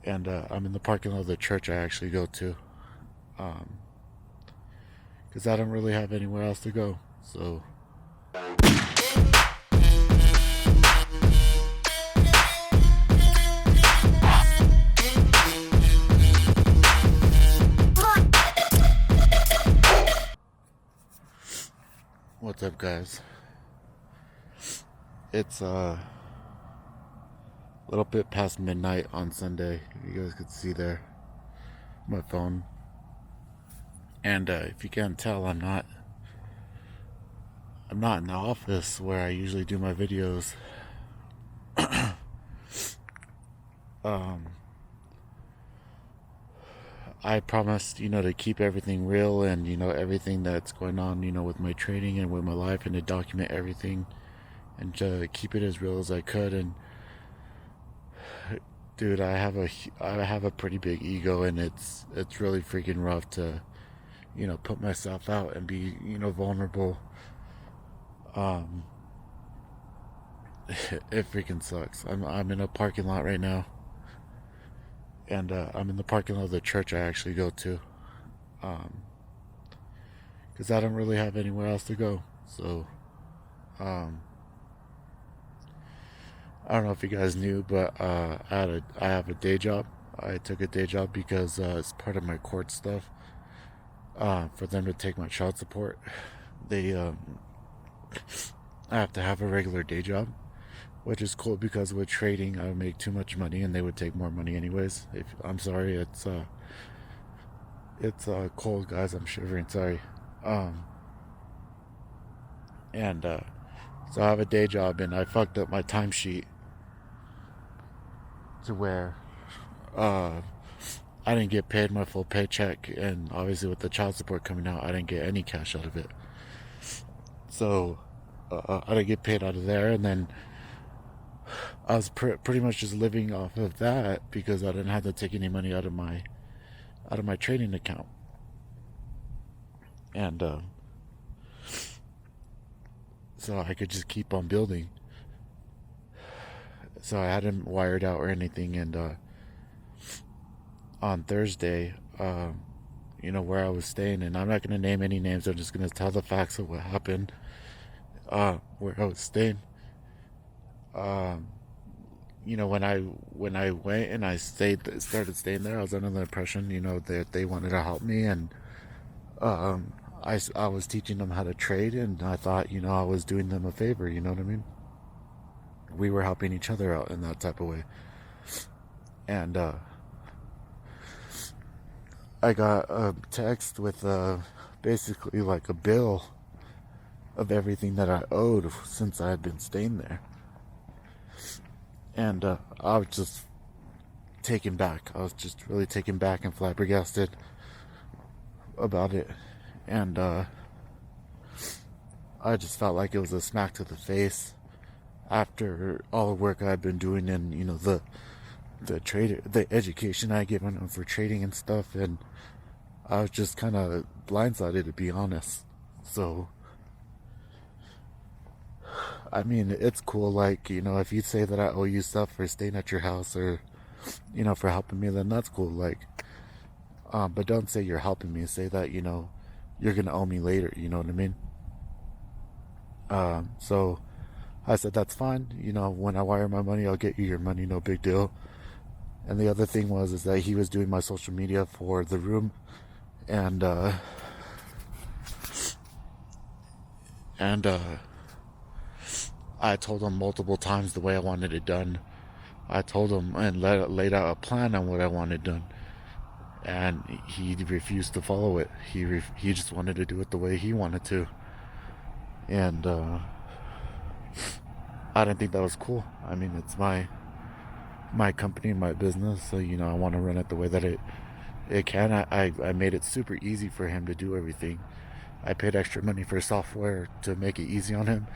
and I'm in the parking lot of the church I actually go to, because I don't really have anywhere else to go. So, what's up, guys? It's a little bit past midnight on Sunday. You guys could see there my phone, and if you can't tell, I'm not in the office where I usually do my videos. um, I promised, to keep everything real and, everything that's going on, with my trading and with my life, and to document everything and to keep it as real as I could. And dude, I have a pretty big ego, and it's really freaking rough to, put myself out and be, vulnerable. Um, it freaking sucks. I'm in a parking lot right now, and I'm in the parking lot of the church I actually go to, because I don't really have anywhere else to go. So, um, I don't know if you guys knew, but I have a day job. I took a day job because it's part of my court stuff. For them to take my child support, they I have to have a regular day job, which is cool because with trading I would make too much money and they would take more money anyways. If I'm sorry, it's cold, guys. I'm shivering. Sorry. Um, and So I have a day job, and I fucked up my timesheet to where uh, I didn't get paid my full paycheck, and obviously with the child support coming out, I didn't get any cash out of it. So I didn't get paid out of there, and then I was pretty much just living off of that because I didn't have to take any money out of my trading account, and so I could just keep on building. So I hadn't wired out or anything, and on Thursday, where I was staying, and I'm not gonna name any names. I'm just gonna tell the facts of what happened. Where I was staying. Um, when I went and I started staying there, I was under the impression, that they wanted to help me, and I was teaching them how to trade, and I thought, I was doing them a favor. You know what I mean? We were helping each other out in that type of way, and I got a text with basically like a bill of everything that I owed since I had been staying there. And I was just taken back. I was just really taken back and flabbergasted about it. And I just felt like it was a smack to the face after all the work I'd been doing, and the education I given them for trading and stuff. And I was just kind of blindsided, to be honest. So I mean, it's cool. Like, if you say that I owe you stuff for staying at your house, or, for helping me, then that's cool. Like, but don't say you're helping me. Say that, you're going to owe me later. You know what I mean? So I said, that's fine. When I wire my money, I'll get you your money. No big deal. And the other thing is that he was doing my social media for the room. And, and, I told him multiple times the way I wanted it done. I told him and laid out a plan on what I wanted done, and he refused to follow it. He just wanted to do it the way he wanted to, and I didn't think that was cool. I mean, it's my company, my business, so I want to run it the way that it can. I made it super easy for him to do everything. I paid extra money for software to make it easy on him.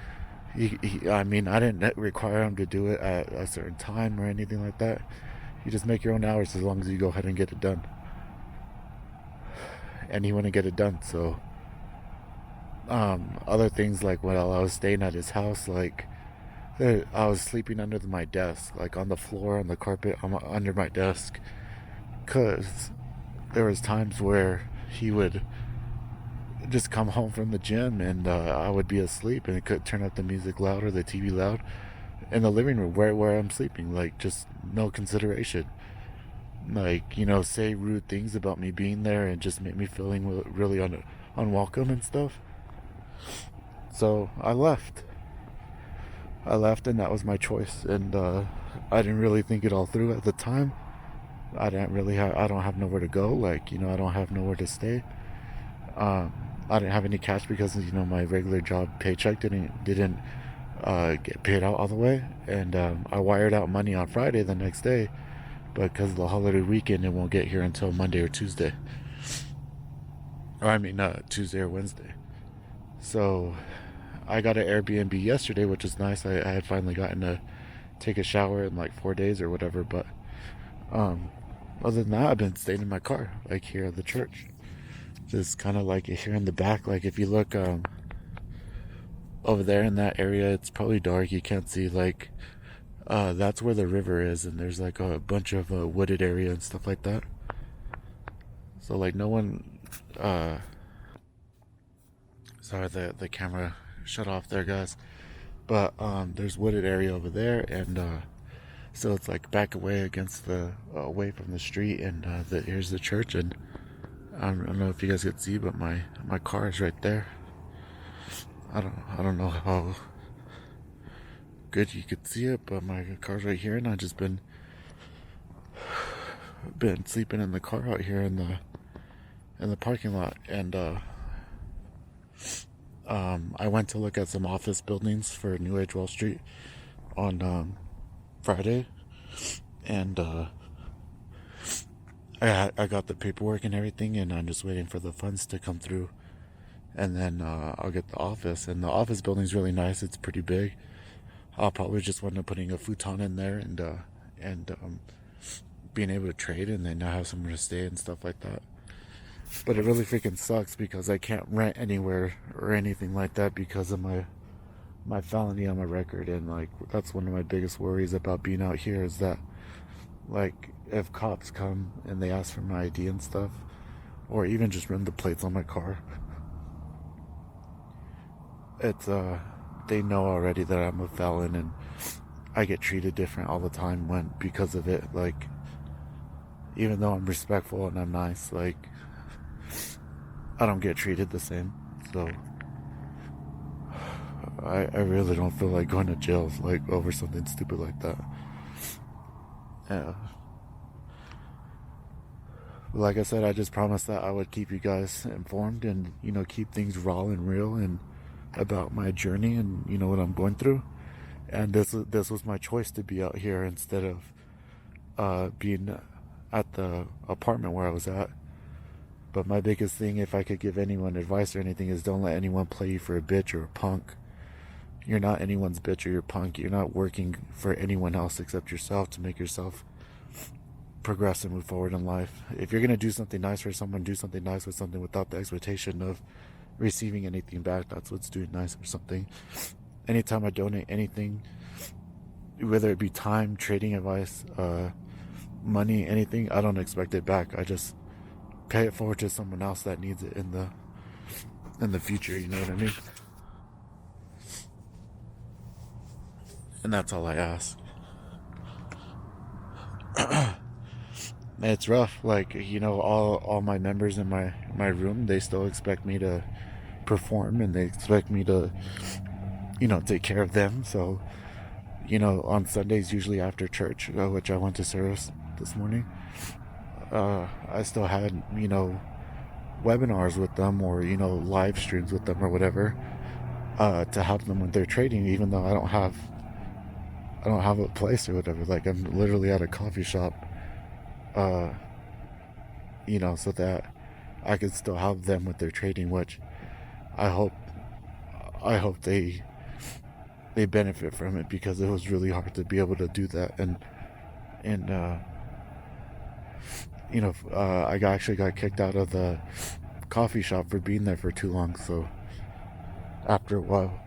I mean, I didn't require him to do it at a certain time or anything like that. You just make your own hours as long as you go ahead and get it done. And he wouldn't get it done. So, other things like while I was staying at his house, like I was sleeping under my desk, like on the floor, on the carpet, under my desk, because there was times where he would just come home from the gym and I would be asleep and it could turn up the music loud or the TV loud in the living room where I'm sleeping, like just no consideration. Like, say rude things about me being there and just make me feeling really unwelcome and stuff. So I left and that was my choice, and I didn't really think it all through at the time. I don't have nowhere to go, like, I don't have nowhere to stay. um, I didn't have any cash because my regular job paycheck didn't get paid out all the way, and I wired out money on Friday the next day, but because of the holiday weekend, it won't get here until Monday or Tuesday, or I mean Tuesday or Wednesday. So I got an Airbnb yesterday, which is nice. I had finally gotten to take a shower in like 4 days or whatever, but um, other than that, I've been staying in my car, like here at the church. Just kind of like here in the back. Like if you look over there in that area, it's probably dark. You can't see like that's where the river is, and there's like a bunch of wooded area and stuff like that. So like no one. Sorry, the camera shut off there, guys. But there's wooded area over there, and so it's like back away against the away from the street, and here's the church, and I don't know if you guys could see, but my car is right there. I don't know how good you could see it, but my car's right here, and I just been sleeping in the car out here in the parking lot, and I went to look at some office buildings for New Age Wall Street on Friday, and I got the paperwork and everything, and I'm just waiting for the funds to come through, and then I'll get the office. And the office building's really nice. It's pretty big. I'll probably just wind up putting a futon in there, and being able to trade, and then I have somewhere to stay and stuff like that. But it really freaking sucks because I can't rent anywhere or anything like that because of my felony on my record, and like that's one of my biggest worries about being out here is that, like, if cops come and they ask for my ID and stuff, or even just run the plates on my car, it's they know already that I'm a felon, and I get treated different all the time because of it. Like, even though I'm respectful and I'm nice, like, I don't get treated the same. So I really don't feel like going to jail like over something stupid like that. Yeah. Like I said, I just promised that I would keep you guys informed and keep things raw and real and about my journey and what I'm going through. And this was my choice to be out here instead of being at the apartment where I was at. But my biggest thing, if I could give anyone advice or anything, is don't let anyone play you for a bitch or a punk. You're not anyone's bitch or your punk. You're not working for anyone else except yourself to make yourself progress and move forward in life. If you're gonna do something nice for someone, do something nice with something without the expectation of receiving anything back. That's what's doing nice or something. Anytime I donate anything, whether it be time, trading advice, money, anything, I don't expect it back. I just pay it forward to someone else that needs it in the future. You know what I mean? And that's all I ask. It's rough. Like, all my members in my room, they still expect me to perform, and they expect me to take care of them. So on Sundays, usually after church, which I went to service this morning, I still had webinars with them, or live streams with them or whatever, to help them with their trading, even though I don't have a place or whatever. Like, I'm literally at a coffee shop, so that I can still help them with their trading, which I hope they benefit from it, because it was really hard to be able to do that. And I actually got kicked out of the coffee shop for being there for too long. So after a while,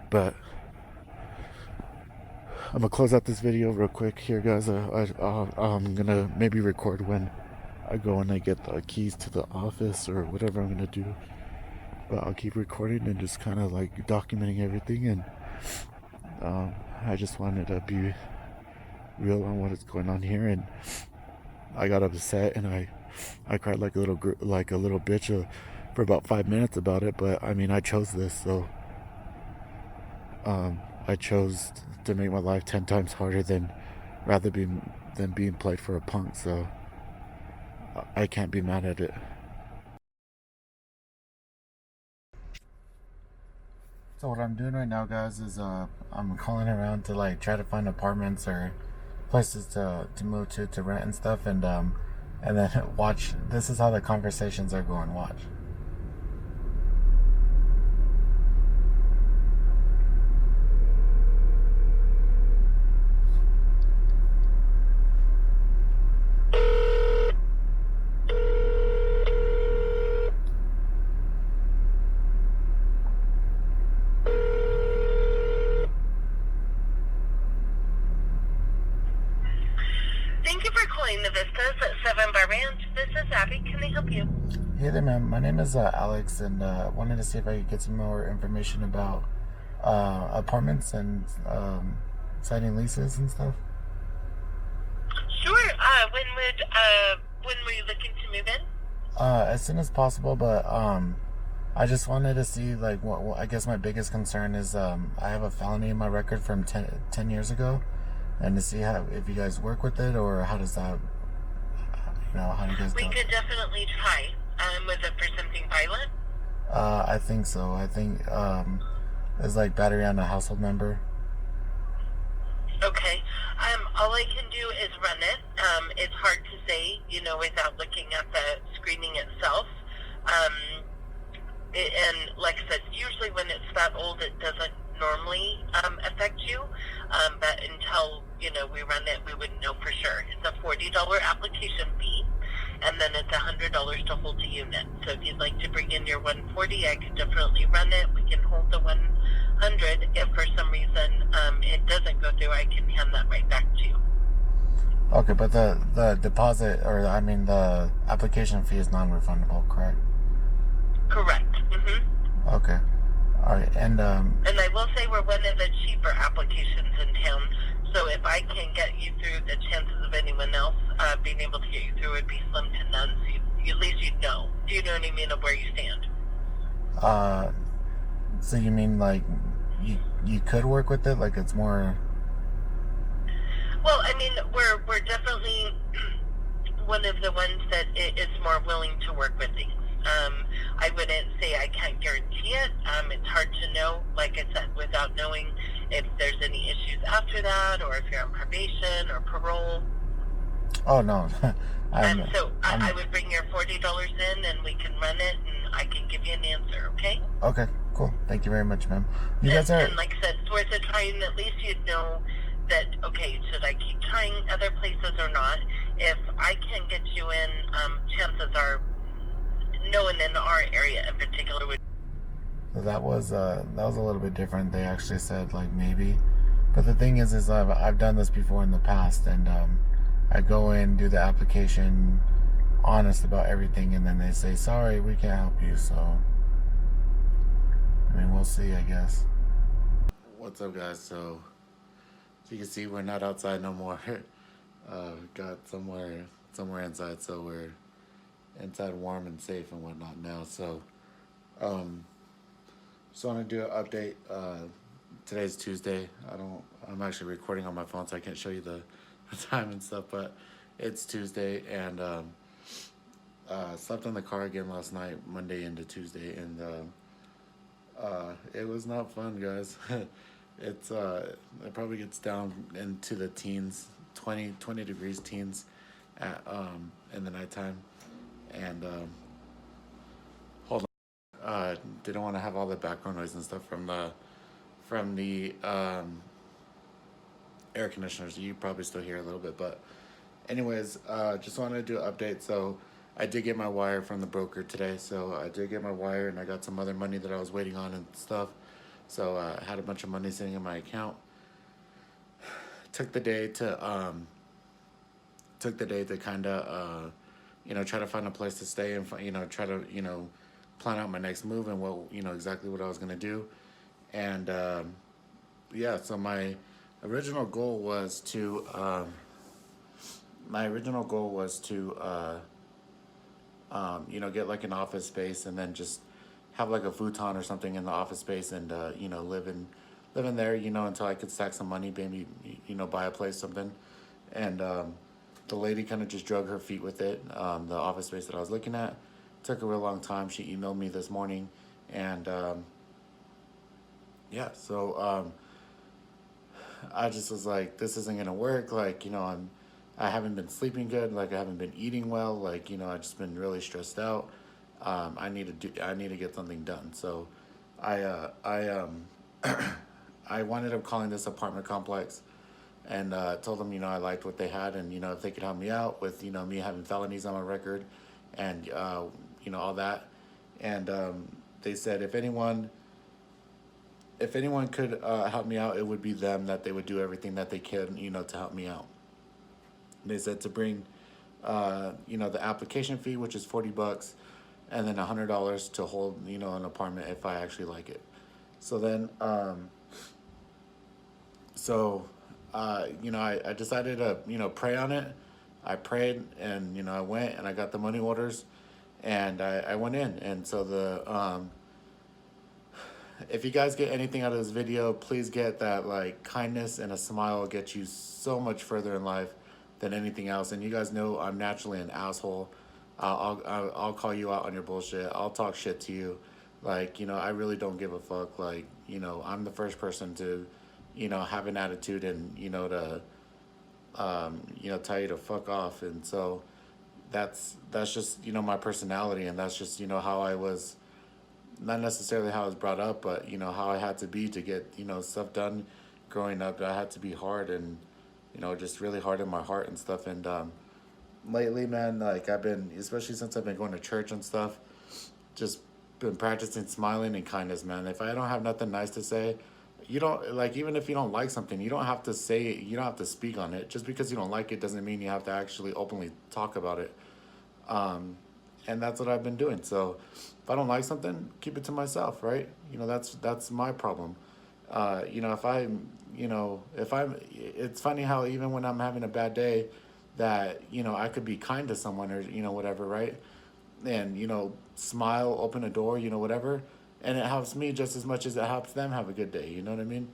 but I'm gonna close out this video real quick here, guys. I'm gonna maybe record when I go and I get the keys to the office or whatever I'm gonna do. But I'll keep recording and just kind of like documenting everything. And I just wanted to be real on what is going on here. And I got upset and I cried like a little bitch for about 5 minutes about it. But I mean, I chose this, so I chose to make my life 10 times harder than being played for a punk. So I can't be mad at it. So what I'm doing right now, guys, is I'm calling around to like try to find apartments or places to move to rent and stuff, and then watch. This is how the conversations are going. Watch. Thank you for calling the Vistas at 7 Bar Ranch. This is Abby. Can I help you? Hey there, ma'am. My name is Alex, and wanted to see if I could get some more information about apartments and signing leases and stuff. Sure. When were you looking to move in? As soon as possible, but I just wanted to see like what I guess my biggest concern is I have a felony in my record from 10 years ago, and to see how if you guys work with it or how does that, how do you guys do it? We could definitely try. Was it for something violent? I think so. I think it's like battery on a household member. Okay. All I can do is run it. It's hard to say, without looking at the screening itself. And like I said, usually when it's that old, it doesn't normally affect you. But until, we run it, we wouldn't know for sure. It's a $40 application fee, and then it's $100 to hold the unit. So if you'd like to bring in your $140, I could definitely run it. We can hold the $100. If for some reason it doesn't go through, I can hand that right back to you. Okay, but the deposit, or I mean the application fee is non-refundable, correct? Correct. Mm-hmm. Okay. All right, and I will say we're one of the cheaper applications in town. So if I can get you through, the chances of anyone else being able to get you through would be slim to none. So at least you'd know. Do you know what I mean of where you stand? So you mean like you could work with it, like it's more? Well, I mean, we're definitely one of the ones that is more willing to work with things. I wouldn't say I can't guarantee it. It's hard to know, like I said, without knowing if there's any issues after that, or if you're on probation or parole. Oh no. I would bring your $40 in, and we can run it, and I can give you an answer. Okay? Okay, cool. Thank you very much, ma'am. And like I said, it's worth a try, and at least you'd know that, okay, should I keep trying other places or not? If I can get you in, chances are no one in our area in particular would. That was a little bit different. They actually said like maybe, but the thing is I've done this before in the past, and I go in, do the application, honest about everything, and then they say sorry, we can't help you. So I mean, we'll see, I guess. What's up, guys? So as you can see, we're not outside no more. Got somewhere inside, so we're inside warm and safe and whatnot now. So just want to do an update. Today's Tuesday. I'm actually recording on my phone, so I can't show you the time and stuff, but it's Tuesday, and slept in the car again last night, Monday into Tuesday, and it was not fun, guys. It probably gets down into the teens, 20 degrees teens at in the nighttime, and hold on, didn't want to have all the background noise and stuff from the air conditioners. You probably still hear a little bit, but anyways, just wanted to do an update. So I did get my wire from the broker today, so I did get my wire, and I got some other money that I was waiting on and stuff. So I had a bunch of money sitting in my account. took the day to kind of try to find a place to stay and try to plan out my next move and what exactly what I was gonna do. And yeah, so original goal was to my original goal was to get like an office space and then just have like a futon or something in the office space and live in there until I could stack some money, maybe buy a place something. And the lady kind of just drug her feet with it. The office space that I was looking at took a real long time. She emailed me this morning, and yeah, so I just was like, this isn't gonna work. Like, I haven't been sleeping good. Like, I haven't been eating well. Like, I just been really stressed out. I need to get something done. So, I wound up calling this apartment complex and told them, I liked what they had, and if they could help me out with, me having felonies on my record, and all that. And they said if anyone could help me out, it would be them. That they would do everything that they can, to help me out. They said to bring, the application fee, which is $40, and then $100 to hold, an apartment if I actually like it. So then, I decided to, pray on it. I prayed, and I went and I got the money orders, and I went in. And so if you guys get anything out of this video, please get that, like, kindness and a smile will get you so much further in life than anything else. And you guys know I'm naturally an asshole. I'll call you out on your bullshit. I'll talk shit to you. Like, I really don't give a fuck. Like, I'm the first person to, have an attitude and, to, tell you to fuck off. And so that's just, my personality. And that's just, how I was, not necessarily how I was brought up, but, how I had to be to get, stuff done growing up. I had to be hard and, just really hard in my heart and stuff. And lately, man, like, especially since I've been going to church and stuff, just been practicing smiling and kindness, man. If I don't have nothing nice to say, you don't, like, even if you don't like something, you don't have to say it, you don't have to speak on it. Just because you don't like it doesn't mean you have to actually openly talk about it. And that's what I've been doing. So if I don't like something, keep it to myself, right? That's my problem. It's funny how even when I'm having a bad day, that, I could be kind to someone or, whatever, right? And, smile, open a door, whatever. And it helps me just as much as it helps them have a good day, you know what I mean?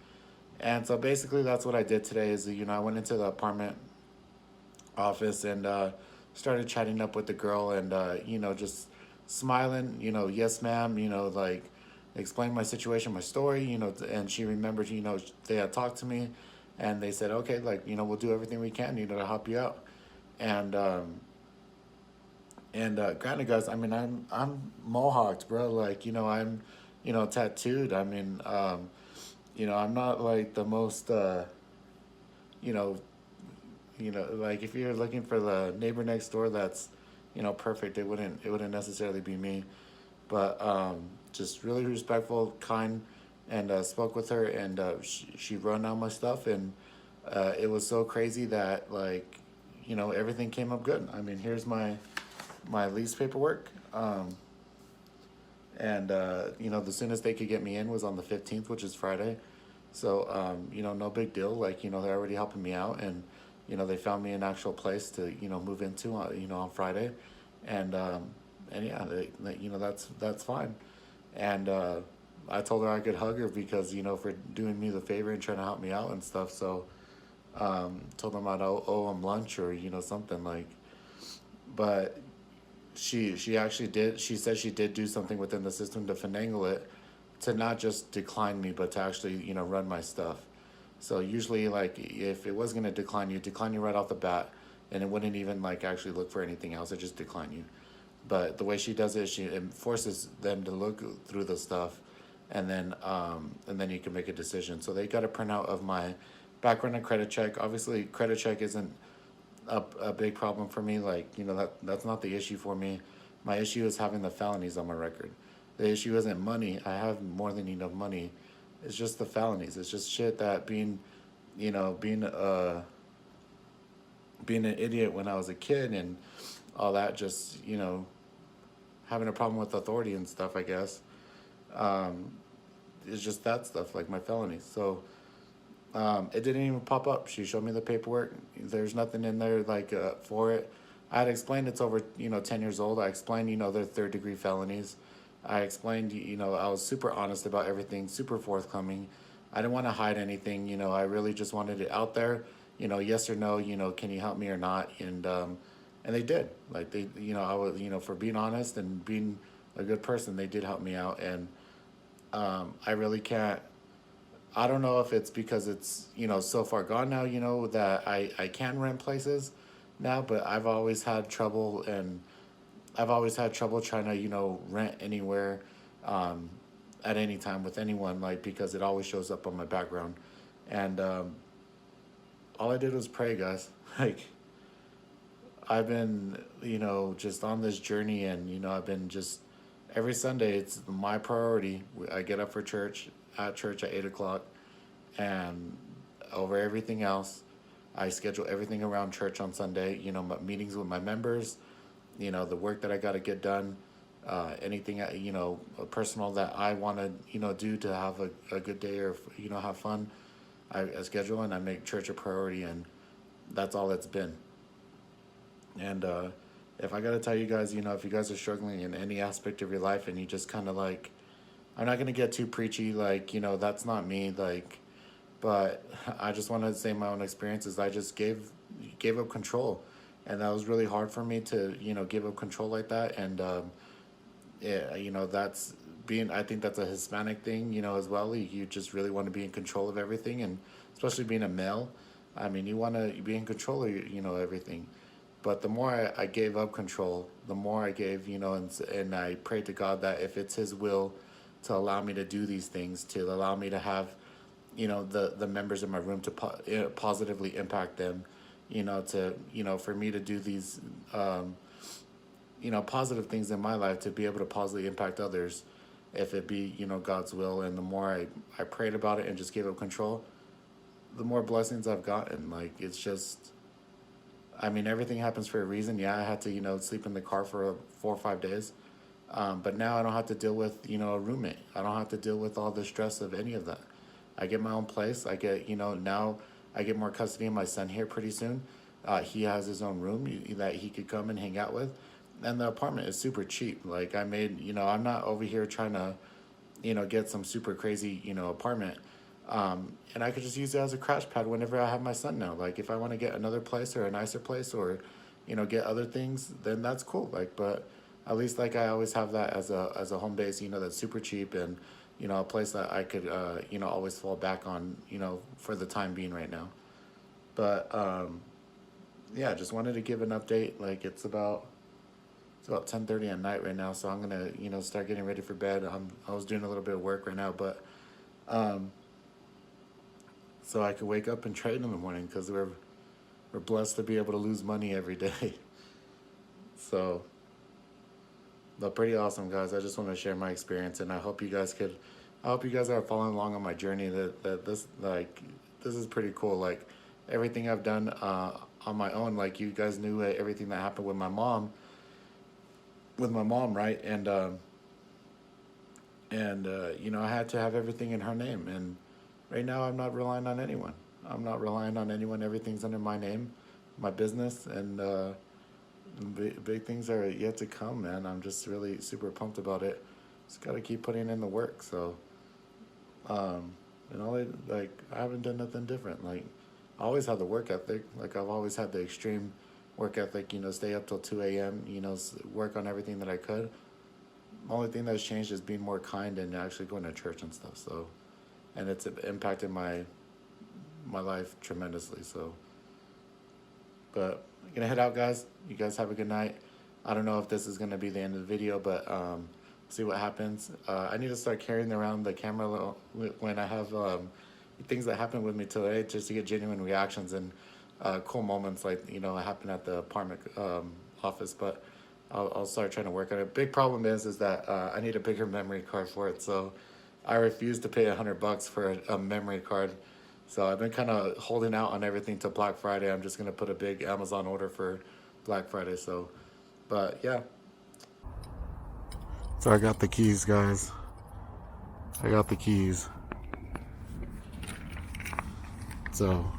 And so basically that's what I did today is, I went into the apartment office and started chatting up with the girl and, just smiling, yes, ma'am, like, explain my situation, my story, and she remembered, they had talked to me and they said, okay, like, we'll do everything we can, to help you out. And granted, guys, I mean, I'm mohawked, bro. Like, I'm, tattooed. I mean, I'm not like the most, you know, like if you're looking for the neighbor next door, that's, perfect. It wouldn't necessarily be me, but just really respectful, kind, and spoke with her, and she run out my stuff, and it was so crazy that, like, everything came up good. I mean, here's my lease paperwork. And the soonest they could get me in was on the 15th, which is Friday. So, no big deal. Like, they're already helping me out, and, they found me an actual place to, move into, on Friday. And yeah, that's fine. And, I told her I could hug her because, for doing me the favor and trying to help me out and stuff. So, told them I'd owe them lunch or, something like, but she actually did. She said she did do something within the system to finagle it, to not just decline me, but to actually, run my stuff. So usually, like, if it was gonna decline you right off the bat, and it wouldn't even, like, actually look for anything else. It just decline you. But the way she does it, it forces them to look through the stuff, and then you can make a decision. So they got a printout of my background and credit check. Obviously, credit check isn't a big problem for me. Like, that's not the issue for me. My issue is having the felonies on my record. The issue isn't money. I have more than enough money. It's just the felonies. It's just shit that being, being an idiot when I was a kid and all that, just having a problem with authority and stuff, I guess. Um, it's just that stuff, like my felonies. So it didn't even pop up. She showed me the paperwork. There's nothing in there like for it. I had explained it's over 10 years old. I explained they're third-degree felonies. I explained I was super honest about everything, super forthcoming. I didn't want to hide anything. I really just wanted it out there. Yes or no. Can you help me or not? And they did. Like they, I was for being honest and being a good person, they did help me out. And I really can't. I don't know if it's because it's so far gone now, that I can rent places now, but I've always had trouble trying to rent anywhere, um, at any time with anyone, like because it always shows up on my background. And all I did was pray, guys. Like I've been just on this journey, and I've been just every Sunday it's my priority. I get up for church at 8 o'clock, and over everything else, I schedule everything around church on Sunday. My meetings with my members, the work that I got to get done, anything personal that I want to do to have a good day or have fun. I schedule and I make church a priority, and that's all it's been. And if I got to tell you guys, if you guys are struggling in any aspect of your life and you just kind of like, I'm not gonna get too preachy, like that's not me, like, but I just want to say my own experiences. I just gave up control, and that was really hard for me to give up control like that. And yeah, that's being. I think that's a Hispanic thing, as well. You just really want to be in control of everything, and especially being a male. I mean, you want to be in control of everything. But the more I gave up control, the more I gave, and I prayed to God that if it's His will to allow me to do these things, to allow me to have, the members in my room to positively impact them, to, for me to do these, positive things in my life, to be able to positively impact others, if it be, God's will. And the more I prayed about it and just gave up control, the more blessings I've gotten. Like, it's just, I mean, everything happens for a reason. Yeah, I had to, sleep in the car for 4 or 5 days. But now I don't have to deal with, a roommate. I don't have to deal with all the stress of any of that. I get my own place. I get, now I get more custody of my son here pretty soon. He has his own room that he could come and hang out with. And the apartment is super cheap. Like I made, I'm not over here trying to, get some super crazy, apartment. And I could just use it as a crash pad whenever I have my son now. Like if I want to get another place or a nicer place or, get other things, then that's cool. Like, but at least like I always have that as a home base, that's super cheap, and, a place that I could, always fall back on, for the time being right now. But, yeah, just wanted to give an update. Like it's about 10:30 at night right now. So I'm going to, start getting ready for bed. I was doing a little bit of work right now, but, so I could wake up and trade in the morning, because we're blessed to be able to lose money every day. So, but pretty awesome, guys. I just want to share my experience, and I hope you guys are following along on my journey. That this is pretty cool. Like everything I've done on my own. Like you guys knew everything that happened with my mom, right? And I had to have everything in her name. And right now, I'm not relying on anyone. I'm not relying on anyone. Everything's under my name, my business, and big things are yet to come, man. I'm just really super pumped about it. Just gotta keep putting in the work. So, I haven't done nothing different. Like, I always had the work ethic. Like, I've always had the extreme work ethic. Stay up till 2 a.m. Work on everything that I could. The only thing that's changed is being more kind and actually going to church and stuff. So, and it's impacted my life tremendously. So, but I'm gonna head out, guys. You guys have a good night. I don't know if this is gonna be the end of the video, but see what happens. I need to start carrying around the camera when I have things that happen with me today, just to get genuine reactions and cool moments like happen at the apartment office. But I'll start trying to work on it. Big problem is that I need a bigger memory card for it, so I refuse to pay $100 for a memory card So I've been kind of holding out on everything till Black Friday. I'm just gonna put a big Amazon order for Black Friday. So, but yeah. So I got the keys, guys. I got the keys. So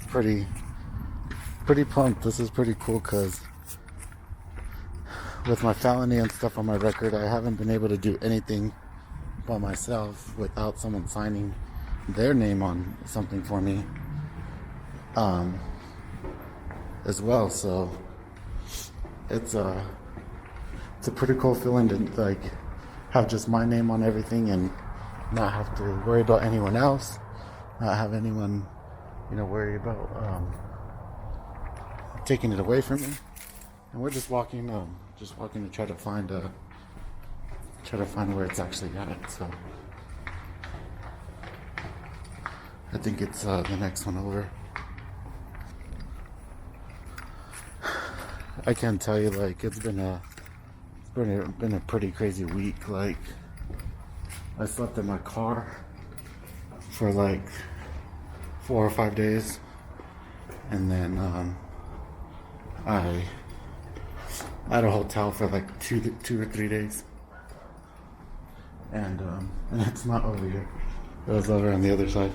pretty pumped. This is pretty cool because with my felony and stuff on my record, I haven't been able to do anything by myself without someone signing their name on something for me as well. So it's a pretty cool feeling to like have just my name on everything and not have to worry about anyone else, not have anyone, worry about taking it away from me. And we're just walking to try to find where it's actually at. So I think it's the next one over. I can't tell you, like, it's been a pretty crazy week. Like, I slept in my car for like 4 or 5 days, and then I had a hotel for like two or 3 days, and it's not over here. It was over on the other side,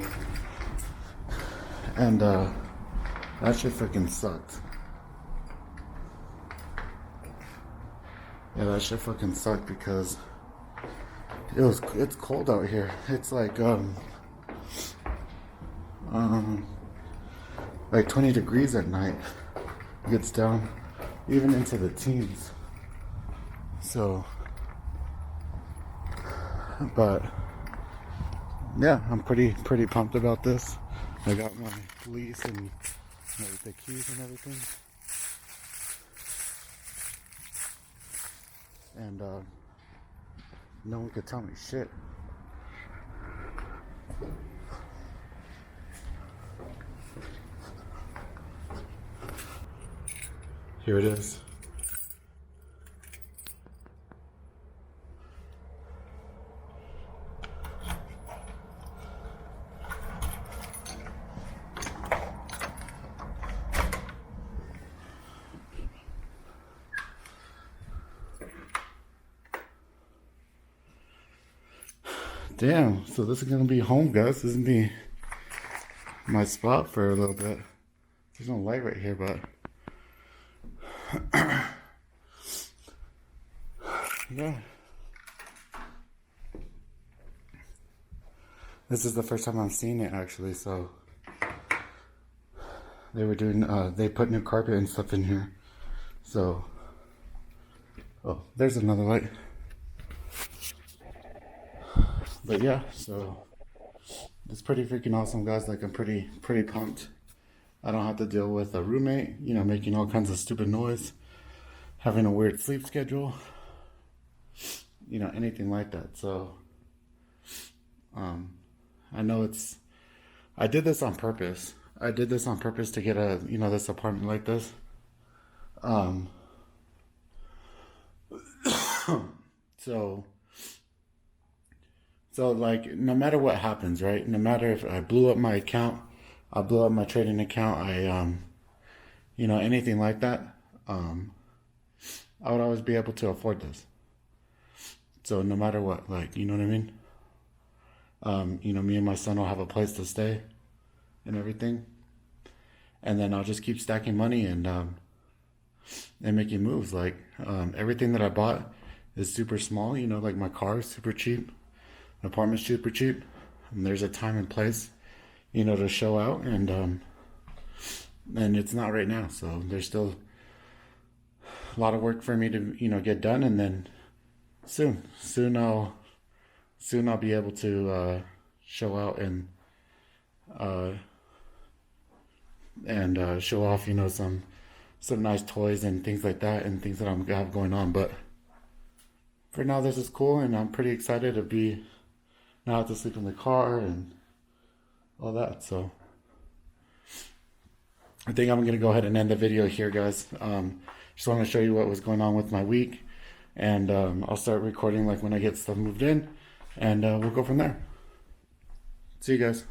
and that shit freaking sucked. Yeah, that shit fucking sucked because it's cold out here. It's like 20 degrees at night. It gets down even into the teens. So, but yeah, I'm pretty pumped about this. I got my lease and the keys and everything. And no one could tell me shit. Here it is. Damn, so this is gonna be home, guys. This is gonna be my spot for a little bit. There's no light right here, but yeah. This is the first time I'm seeing it, actually. So they were doing, they put new carpet and stuff in here. So, oh, there's another light. But yeah, so it's pretty freaking awesome, guys. Like, I'm pretty pumped. I don't have to deal with a roommate, making all kinds of stupid noise, having a weird sleep schedule, anything like that. So, I know I did this on purpose. I did this on purpose to get this apartment like this. So like, no matter what happens, right? No matter if I blew up my account, I blew up my trading account, anything like that, I would always be able to afford this. So no matter what, like, you know what I mean? Me and my son will have a place to stay and everything. And then I'll just keep stacking money and making moves. Like, everything that I bought is super small, like my car is super cheap. Apartment's super cheap, and there's a time and place, to show out, and it's not right now. So there's still a lot of work for me to get done, and then soon I'll be able to show out and show off some nice toys and things like that, and things that I have going on. But for now, this is cool, and I'm pretty excited to not have to sleep in the car and all that. So I think I'm gonna go ahead and end the video here, guys. Just want to show you what was going on with my week, and I'll start recording like when I get stuff moved in, and we'll go from there. See you guys.